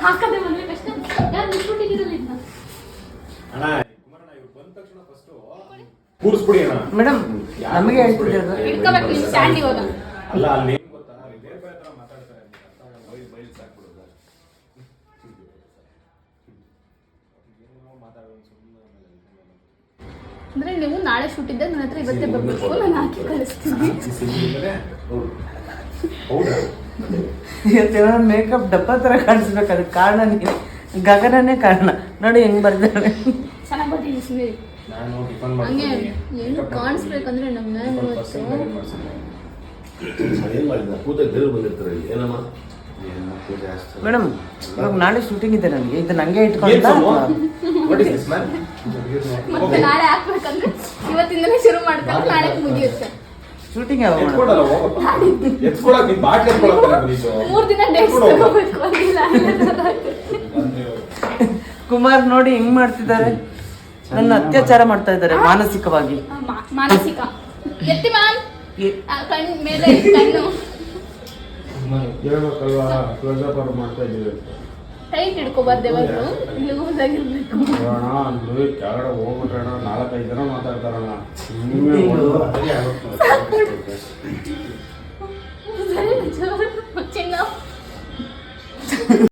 ಹಾಕದೆ ಮನೆ ಕಷ್ಟ ಯಾರು ನಿಂತ್ಕೊಂಡಿದ್ದೀರಲ್ಲ ಇದನ್ನ ಅಣ್ಣ ಕುಮಾರಣ್ಣ ಇವ್ರು ಬಂದ ತಕ್ಷಣ ಫಸ್ಟ್ ಕೂರಿಸ್ಬಿಡಿ ಅಣ್ಣ ಮೇಡಮ್ ನಮಗೆ ಹೇಳ್ತಿದ್ರು ಇಟ್ಕೋಬೇಕು ನೀವು ಸ್ಟ್ಯಾಂಡ್ ಇವಾಗ ಅಲ್ಲ ಅಲ್ಲಿ ಏನ್ ಗೊತ್ತಾ ಅಲ್ಲಿ ಬೇರೆ ಬೇರೆ ತರ ಮಾತಾಡ್ತಾರೆ ಬೈಲ್ ಸಾಕ್ಬಿಡೋದು ಅಂದ್ರೆ ನೀವು ನಾಳೆ ಶೂಟ್ ಇದ್ದಾಗ ನನ್ನ ಹತ್ರ ಇವತ್ತೇ ಬರ್ಬೇಕು ನಾನು ಹಾಕಿ ಕಳಿಸ್ತೀನಿ ಹೌದಾ ಇವತ್ತೇನೋ ಮೇಕಪ್ ಡಬ್ಬ ಥರ ಕಾಣಿಸ್ಬೇಕು ಅದಕ್ಕೆ ಕಾರಣ ನೀನು ಗಗನನೇ ಕಾರಣ ನೋಡಿ ಹೆಂಗ್ ಬರ್ತಾರೆ ಚೆನ್ನಾಗಿ ಬರ್ತೀನಿ ಸುಮ್ಮನೆ ನಾನು ಟಿಫನ್ ಹಂಗೆ ಮಾಡ್ತೀನಿ ಏನು ಕಾಣಿಸ್ಬೇಕಂದ್ರೆ ನಮ್ಮ ಏನ್ ಮಾಡಿದ ಕೂತ ದೇವ್ರು ಬಂದಿರ್ತಾರೆ ಏನಮ್ಮ ಮೇಡಮ್ ಇವಾಗ ನಾಳೆ ಶೂಟಿಂಗ್ ಇದೆ ನನಗೆ ಇದು ನಂಗೆ ಇಟ್ಕೊಂಡ ಮತ್ತೆ ನಾಳೆ ಹಾಕ್ಬೇಕಂದ್ರೆ ಇವತ್ತಿಂದಲೇ ಶುರು ಮಾಡ್ಕೊಂಡು ನಾಳೆ ಮುಗಿಯುತ್ತೆ ಶೂಟಿಂಗ್ ಯಾವಾಗ ಎತ್ಕೊಡಲ್ಲ ಹೋಗಪ್ಪ ಎತ್ಕೊಳಕ್ ನೀನ್ ಬಾಟ್ಲಿ ಎತ್ಕೊಳಕ್ ನೀನು 3 ದಿನ ಡೇಟ್ಸ್ ತಗೋಬೇಕು ಅಂದಿಲ್ಲ ಕುಮಾರ್ ನೋಡಿ ಹೆಂಗ್ ಮಾಡ್ತಿದ್ದಾರೆ ನನ್ನ ಅತ್ಯಾಚಾರ ಮಾಡ್ತಾ ಇದ್ದಾರೆ ಮಾನಸಿಕವಾಗಿ ಮಾನಸಿಕ ಎತ್ತಿ ಮ್ಯಾಮ್ ಕಣ್ಣು ಮೇಲೆ ಕಣ್ಣು ಹೇಳ್ಬೇಕಲ್ವಾ ಕ್ಲೋಸಪ್ ಅವ್ರು ಮಾಡ್ತಾ ಇದ್ದೀವಿ ಟೈಟ್ ಹಿಡ್ಕೋಬಾರ್ದು ಯಾವಾಗಲೂ ಲೂಸ್ ಆಗಿರ್ಬೇಕು ಕೆಳಗಡೆ ಹೋಗ್ಬಿಟ್ರೆ 4-5 ಜನ ಮಾತಾಡ್ತಾರಣ್ಣ ಸರಿ ಜೋರು